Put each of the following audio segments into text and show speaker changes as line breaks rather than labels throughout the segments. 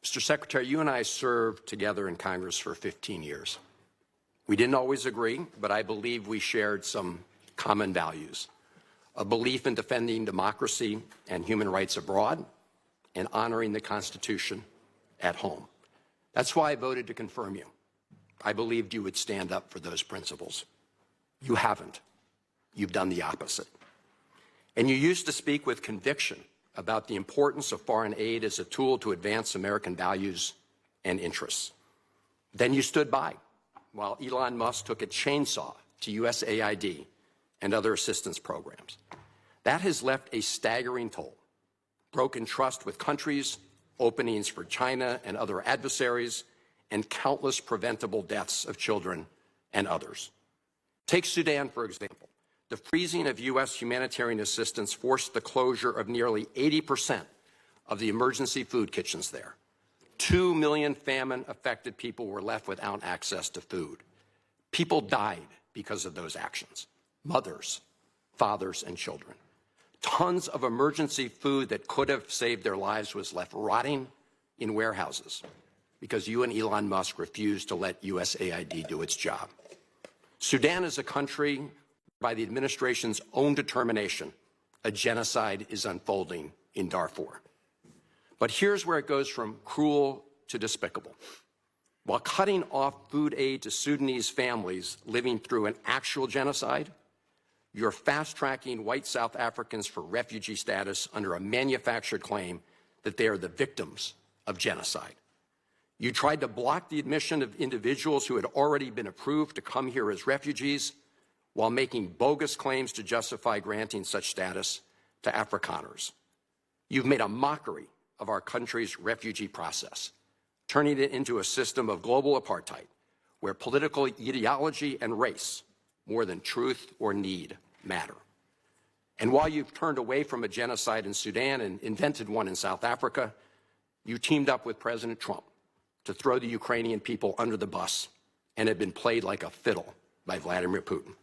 Mr. Secretary, you and I served together in Congress for 15 years. We didn't always agree, but I believe we shared some common values: a belief in defending democracy and human rights abroad and honoring the Constitution at home. That's why I voted to confirm you. I believed you would stand up for those principles. You haven't. You've done the opposite. And you used to speak with conviction about the importance of foreign aid as a tool to advance American values and interests. Then you stood by while Elon Musk took a chainsaw to USAID and other assistance programs. That has left a staggering toll: broken trust with countries, openings for China and other adversaries, and countless preventable deaths of children and others. Take Sudan, for example. The freezing of U.S. humanitarian assistance forced the closure of nearly 80% of the emergency food kitchens there. 2 million famine-affected people were left without access to food. People died because of those actions: mothers, fathers, and children. Tons of emergency food that could have saved their lives was left rotting in warehouses because you and Elon Musk refused to let USAID do its job. Sudan is a country, by the administration's own determination, a genocide is unfolding in Darfur. But here's where it goes from cruel to despicable. While cutting off food aid to Sudanese families living through an actual genocide, you're fast-tracking white South Africans for refugee status under a manufactured claim that they are the victims of genocide. You tried to block the admission of individuals who had already been approved to come here as refugees while making bogus claims to justify granting such status to Afrikaners. You've made a mockery of our country's refugee process, turning it into a system of global apartheid where political ideology and race, more than truth or need, matter. And while you've turned away from a genocide in Sudan and invented one in South Africa, you teamed up with President Trump to throw the Ukrainian people under the bus and have been played like a fiddle by Vladimir Putin.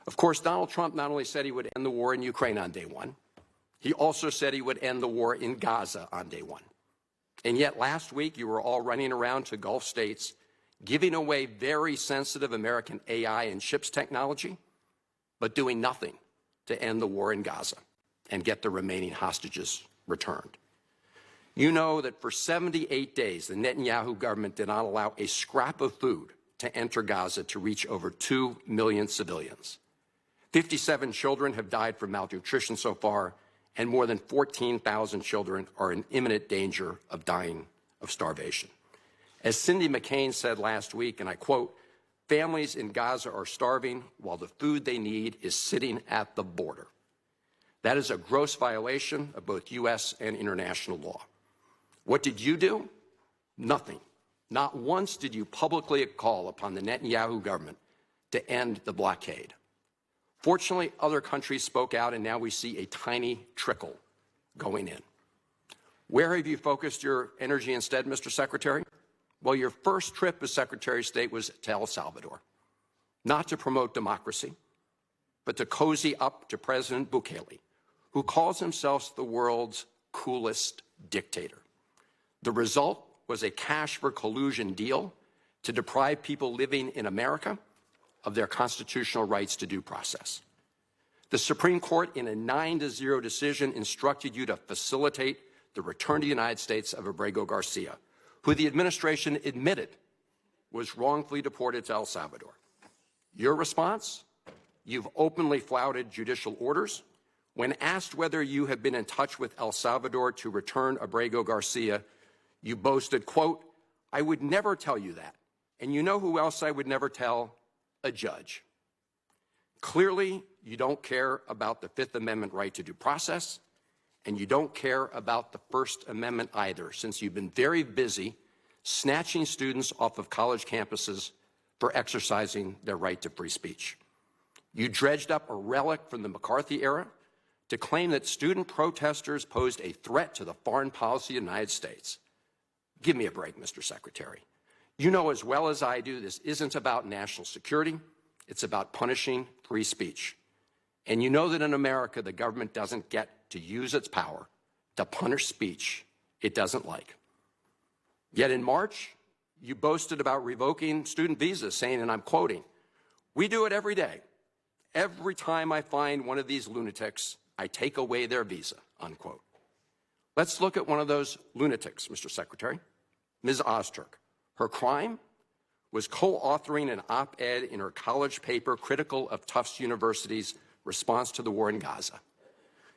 Of course, Donald Trump not only said he would end the war in Ukraine on day one, he also said he would end the war in Gaza on day one. And yet last week you were all running around to Gulf states giving away very sensitive American AI and chips technology, but doing nothing to end the war in Gaza and get the remaining hostages returned. You know that for 78 days, the Netanyahu government did not allow a scrap of food to enter Gaza to reach over 2 million civilians. 57 children have died from malnutrition so far, and more than 14,000 children are in imminent danger of dying of starvation. As Cindy McCain said last week, and I quote, "Families in Gaza are starving while the food they need is sitting at the border." That is a gross violation of both U.S. and international law. What did you do? Nothing. Not once did you publicly call upon the Netanyahu government to end the blockade. Fortunately, other countries spoke out, and now we see a tiny trickle going in. Where have you focused your energy instead, Mr. Secretary? Well, your first trip as Secretary of State was to El Salvador, not to promote democracy, but to cozy up to President Bukele, who calls himself the world's coolest dictator. The result was a cash for collusion deal to deprive people living in America of their constitutional rights to due process. The Supreme Court, in a 9-0 decision, instructed you to facilitate the return to the United States of Abrego Garcia, who the administration admitted was wrongfully deported to El Salvador. Your response? You've openly flouted judicial orders. When asked whether you have been in touch with El Salvador to return Abrego Garcia, you boasted, quote, "I would never tell you that. And you know who else I would never tell? A judge." Clearly, you don't care about the Fifth Amendment right to due process, and you don't care about the First Amendment either, since you've been very busy snatching students off of college campuses for exercising their right to free speech. You dredged up a relic from the McCarthy era to claim that student protesters posed a threat to the foreign policy of the United States. Give me a break, Mr. Secretary. You know as well as I do this isn't about national security. It's about punishing free speech. And you know that in America, the government doesn't get to use its power to punish speech it doesn't like. Yet in March, you boasted about revoking student visas, saying, and I'm quoting, "We do it every day. Every time I find one of these lunatics, I take away their visa," unquote. Let's look at one of those lunatics, Mr. Secretary, Ms. Ozturk. Her crime was co-authoring an op-ed in her college paper critical of Tufts University's response to the war in Gaza.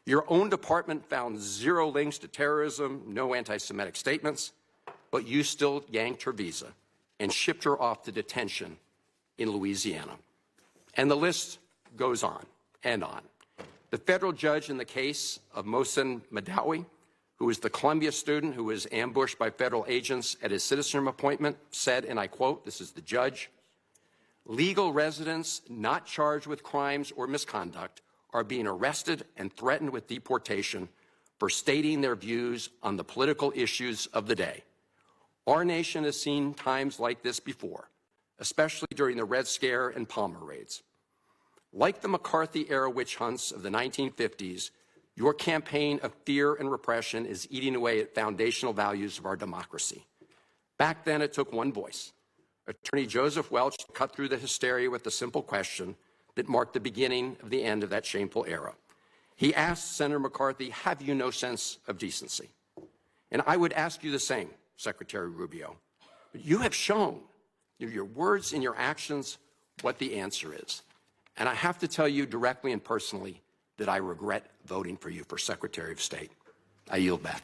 Your own department found zero links to terrorism, no anti-Semitic statements, but you still yanked her visa and shipped her off to detention in Louisiana. And the list goes on and on. The federal judge in the case of Mohsen Madawi, who is the Columbia student who was ambushed by federal agents at his citizenship appointment, said, and I quote, this is the judge, "Legal residents not charged with crimes or misconduct are being arrested and threatened with deportation for stating their views on the political issues of the day. Our nation has seen times like this before, especially during the Red Scare and Palmer raids. Like the McCarthy-era witch hunts of the 1950s, your campaign of fear and repression is eating away at foundational values of our democracy. Back then, it took one voice, Attorney Joseph Welch, to cut through the hysteria with the simple question that marked the beginning of the end of that shameful era. He asked Senator McCarthy, have you no sense of decency? And I would ask you the same, Secretary Rubio. But you have shown, through your words and your actions, what the answer is. And I have to tell you directly and personally that I regret voting for you for Secretary of State. I yield back.